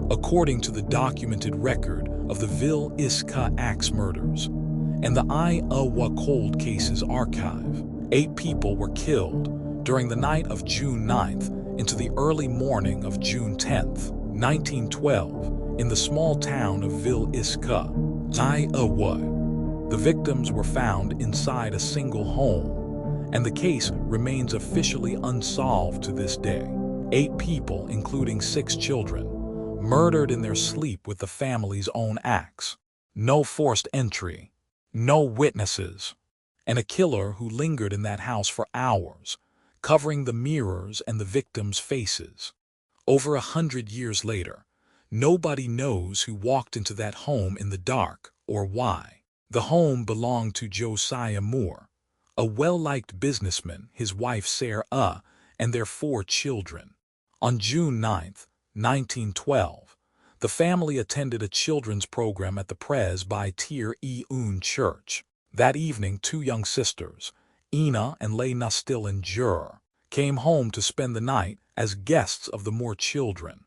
according to the documented record of the Villisca axe murders and the Iowa Cold Cases Archive. 8 people were killed during the night of June 9th into the early morning of June 10th, 1912, in the small town of Villisca, Iowa. The victims were found inside a single home, and the case remains officially unsolved to this day. 8 people, including 6 children, murdered in their sleep with the family's own axe. No forced entry, no witnesses, and a killer who lingered in that house for hours, covering the mirrors and the victims' faces. Over 100 years later, nobody knows who walked into that home in the dark or why. The home belonged to Josiah Moore, a well-liked businessman, his wife Sarah, and their 4 children. On June 9th, 1912, the family attended a children's program at the Presbyterian Church. That evening, 2 young sisters, Ina and Lena Still and Jur, came home to spend the night as guests of the Moore children.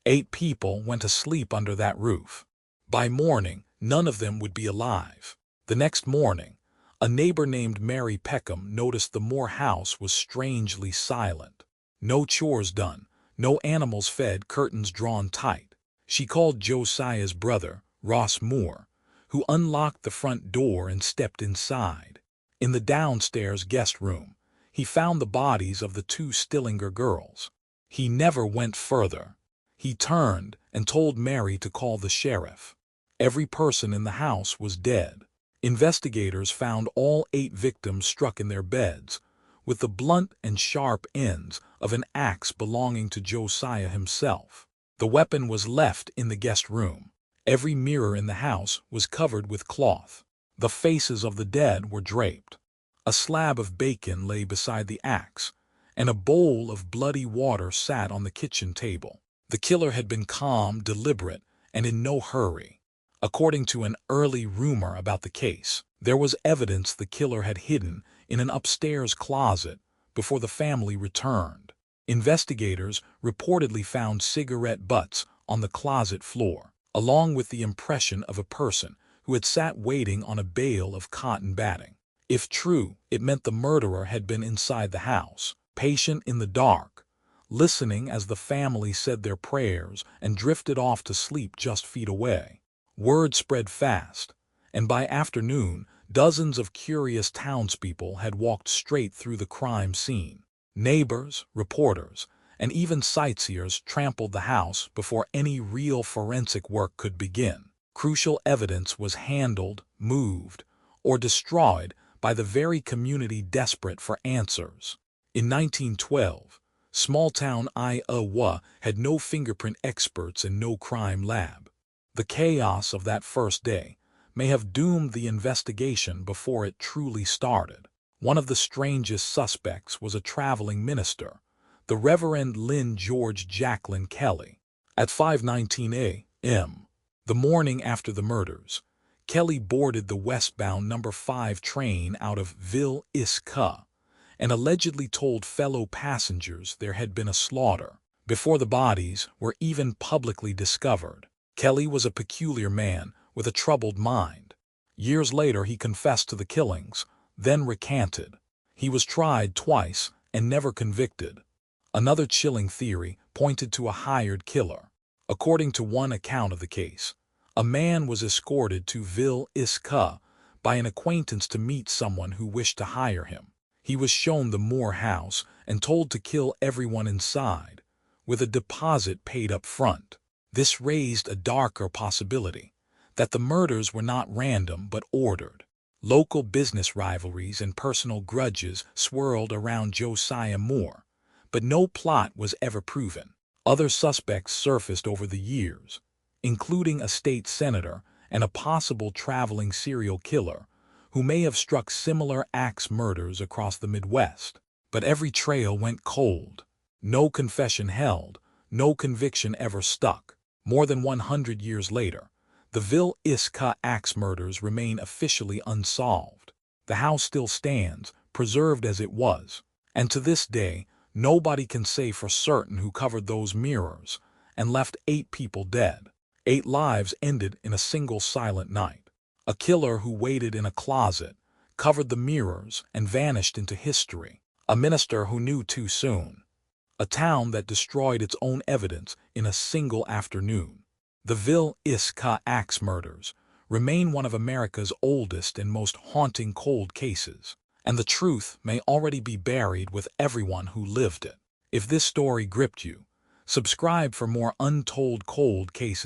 8 people went to sleep under that roof. By morning, none of them would be alive. The next morning, a neighbor named Mary Peckham noticed the Moore house was strangely silent. No chores done, no animals fed, curtains drawn tight. She called Josiah's brother, Ross Moore, who unlocked the front door and stepped inside. In the downstairs guest room, he found the bodies of the 2 Stillinger girls. He never went further. He turned and told Mary to call the sheriff. Every person in the house was dead. Investigators found all 8 victims struck in their beds, with the blunt and sharp ends of an axe belonging to Josiah himself. The weapon was left in the guest room. Every mirror in the house was covered with cloth. The faces of the dead were draped. A slab of bacon lay beside the axe, and a bowl of bloody water sat on the kitchen table. The killer had been calm, deliberate, and in no hurry. According to an early rumor about the case, there was evidence the killer had hidden in an upstairs closet before the family returned. Investigators reportedly found cigarette butts on the closet floor, along with the impression of a person who had sat waiting on a bale of cotton batting. If true, it meant the murderer had been inside the house, patient in the dark, listening as the family said their prayers and drifted off to sleep just feet away. Word spread fast, and by afternoon, dozens of curious townspeople had walked straight through the crime scene. Neighbors, reporters, and even sightseers trampled the house before any real forensic work could begin. Crucial evidence was handled, moved, or destroyed by the very community desperate for answers. In 1912, small-town Iowa had no fingerprint experts and no crime lab. The chaos of that first day may have doomed the investigation before it truly started. One of the strangest suspects was a traveling minister, the Reverend Lynn George Jacqueline Kelly. At 5:19 a.m., the morning after the murders, Kelly boarded the westbound No. 5 train out of Villisca and allegedly told fellow passengers there had been a slaughter before the bodies were even publicly discovered. Kelly was a peculiar man with a troubled mind. Years later, he confessed to the killings, then recanted. He was tried twice and never convicted. Another chilling theory pointed to a hired killer. According to one account of the case, a man was escorted to Villisca by an acquaintance to meet someone who wished to hire him. He was shown the Moore house and told to kill everyone inside, with a deposit paid up front. This raised a darker possibility, that the murders were not random but ordered. Local business rivalries and personal grudges swirled around Josiah Moore, but no plot was ever proven. Other suspects surfaced over the years, including a state senator and a possible traveling serial killer who may have struck similar axe murders across the Midwest. But every trail went cold. No confession held, no conviction ever stuck. More than 100 years later, the Villisca axe murders remain officially unsolved. The house still stands, preserved as it was, and to this day, nobody can say for certain who covered those mirrors and left 8 people dead. 8 lives ended in a single silent night. A killer who waited in a closet, covered the mirrors, and vanished into history. A minister who knew too soon. A town that destroyed its own evidence in a single afternoon. The Villisca axe murders remain one of America's oldest and most haunting cold cases, and the truth may already be buried with everyone who lived it. If this story gripped you, subscribe for more untold cold cases.